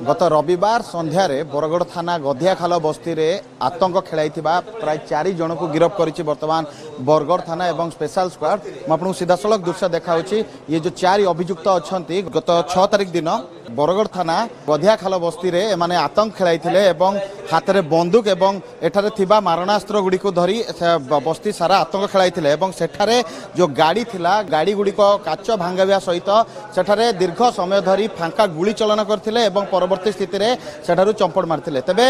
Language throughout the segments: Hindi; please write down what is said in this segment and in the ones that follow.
गत रविवार संध्यार बरगढ़ थाना गधियाखाल बस्ती में आतंक खेलाई प्राय 4 जन को गिरफ्त कर बर्तमान बरगढ़ थाना एवं स्पेशल स्क्वाड आपको सीधा सड़क दृश्य देखा ये जो 4 अभियुक्त अच्छा गत 6 तारिख दिन बरगढ़ थाना गधियाखाल बस्ती में माने आतंक खेलाई हाथ में बंदूक एवं एठारे थिबा मारणास्त्र गुड़ी को धरी बस्ती सारा आतंक खेलाई सेठारे जो गाड़ी थिला गाड़ी गुड़िक काच भांगा सहित सेठारे दीर्घ समय धरी फांका गुली चलन करथिले एवं परवर्ती स्थिति में सेठारु चंपड़ मारथिले तेबे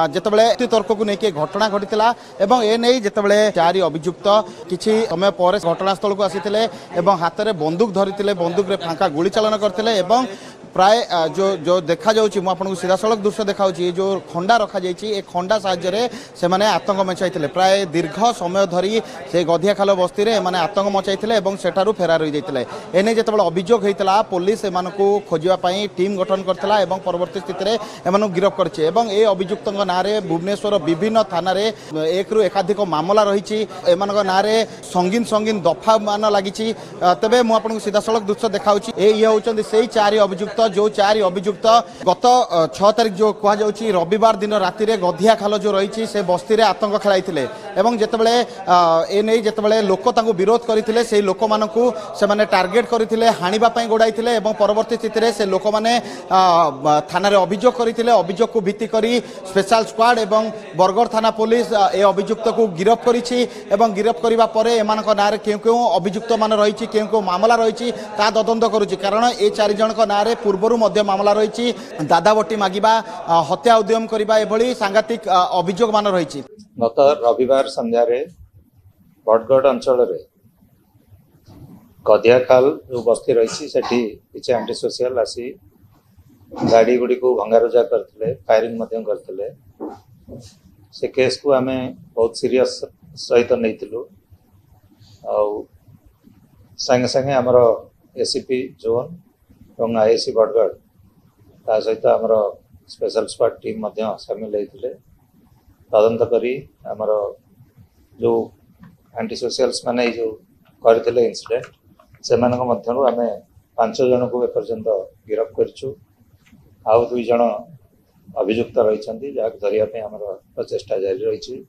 जेतेबेले तर्क को लेकिन घटना घटीला एवं ए नहीं जेतेबेले 4 अभियुक्त किछि समय पर घटनास्थल को आसीथिले एवं हाथ में बंदूक धरिथिले बंदूक रे फांका गुली चलन करथिले एवं प्राय जो देखा जाउची मु आपन को सीधा सड़क दृश्य देखा जो खंडा रखा जाइए ए खंडा साहाय्य से माने आतंक मचाई प्राय दीर्घ समय धरी से गधियाखाल बस्ती में माने आतंक मचाई सेठारु फेरार हो जाते एने जिते अभियोग होता पुलिस एमानकु खोजापी टीम गठन करथिला एवं परवर्ती स्थिति में एमानकु गिरफ्त करछि एवं ए अभियुक्त नाँ भुवनेश्वर विभिन्न थाना एक रु एकाधिक मामला रही एमानक नाँ संगीन संगीन दफा मान लगी तेबे मु आपन को सीधा सड़क दृश्य देखा ये होउछन्ति सेही 4 अभियुक्त जो 4 अभियुक्त गत 6 तारिख जो कह रविवार दिन राति गधियाखाल जो रही से बस्ती में आतंक खेलाई एवं जितेबले ए नहीं जितेबले लोक विरोध करते से लोक मानू से टार्गेट करते हाणीबा गोड़ाई एवं परवर्ती स्थिति में से लोक मैंने थाना अभियोग करते अभियोग को भित्ति करी स्पेशल स्क्वाड एवं बरगढ़ थाना पुलिस ए अभियुक्त को गिरफ्त कर गिरफ्त करने पर एम ना क्यों अभियुक्त मान रही क्यों मामला रही तदंत करुच्ची कारण ए 4 जन ना पूर्वर मामला रही दादाबटी मागिबा हत्या उद्यम करबा एभली सांघातिक अभियोग मान रही गत रविवार संध्यार बरगढ़ अंचल गधियाखाल जो बस्ती रही किसी एंटी सोशल आसी गाड़ी गुड़ी को भंगारुजा करते फायरिंग करते से केस को आम बहुत सीरियस सहित नहीं संगे संगे आमर एसीपी जोन और आईएसी बरगढ़ ता सहित आमर स्पेशल स्क्वाड टीम सामिल होते तदंत करी आमर जो एंटी सोशल्स माने जो करथिले इंसिडेंट से आम 5 जन को एपर्यंत गिरफ्त करूँ आउ 2 जन अभियुक्त रही जहाँ धरिया आमर प्रचेषा जारी रही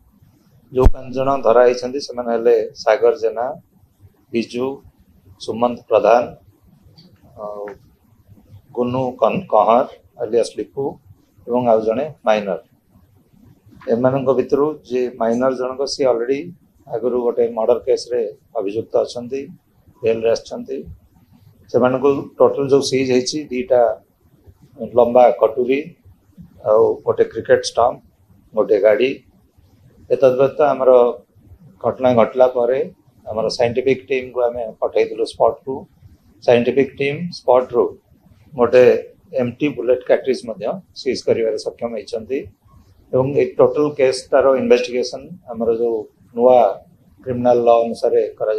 जो 5 जन धराई से सागर जेना बिजू सुमंत प्रधान गुनु कहर अलियास लिपू एवं आउ जड़े माइनर एम भितर जे माइनर जनक सी अलरेडी आगु गोटे मर्डर केस रे अभियुक्त अच्छा जेल से टोटल जो सीज होती 2टा लंबा कटुरी आउ गोटे क्रिकेट स्टंप गोटे गाड़ी एतद आमर घटना घटला आमर साइंटिफिक टीम को आम पठेलु स्पॉट को साइंटिफिक टीम स्पॉट रू गोटे एमटी बुलेट कैट्रिज सीज कर सक्षम होती टोटल केस तार इन्वेस्टिगेशन आमर जो नुआ क्रिमिनल लॉ अनुसार करा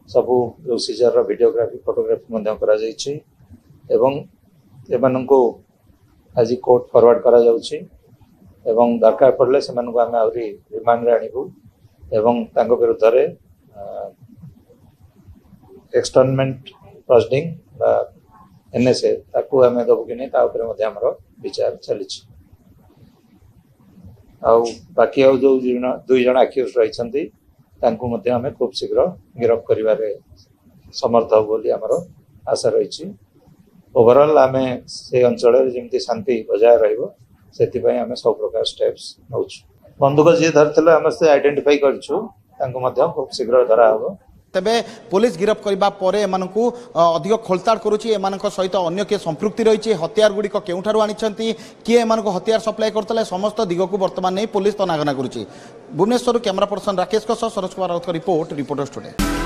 सबू जो सीजर वीडियोग्राफी फोटोग्राफी एवं को आज कोर्ट फॉरवर्ड करा एवं दरकार पड़े से आम आहरी रिमांड आणबू एवं विरुद्ध एक्सटर्नमेंट प्रोसीडिंग एनएसए ताकू आम दबू कि नहीं आमर विचार चली बाकी आउ जो 2 जन आक्यूज रही आम खूब शीघ्र गिरफ्त कर समर्थ हो बोली आमर आशा रही ओवरऑल आम से अंचल जमी शांति बजाय रही सब प्रकार स्टेप्स नौ बंदूक जी धरते आम से आइडेंटिफाई करूँ खूब शीघ्र धरा हम तेबे पुलिस गिरफ्त करबा परे एमानकु अधिक खोलताड़ करुछि एमानक सहित अन्य के संपृक्ति रही हथियार गुड़िक केउठारु आनिछंती किए एमानकु हथियार सप्लाई करतले समस्त दिग को वर्तमान नहीं पुलिस तनाघना करुछि। Bhubaneswar camera person Rakesh Saroj Kumar Raut report reporters today.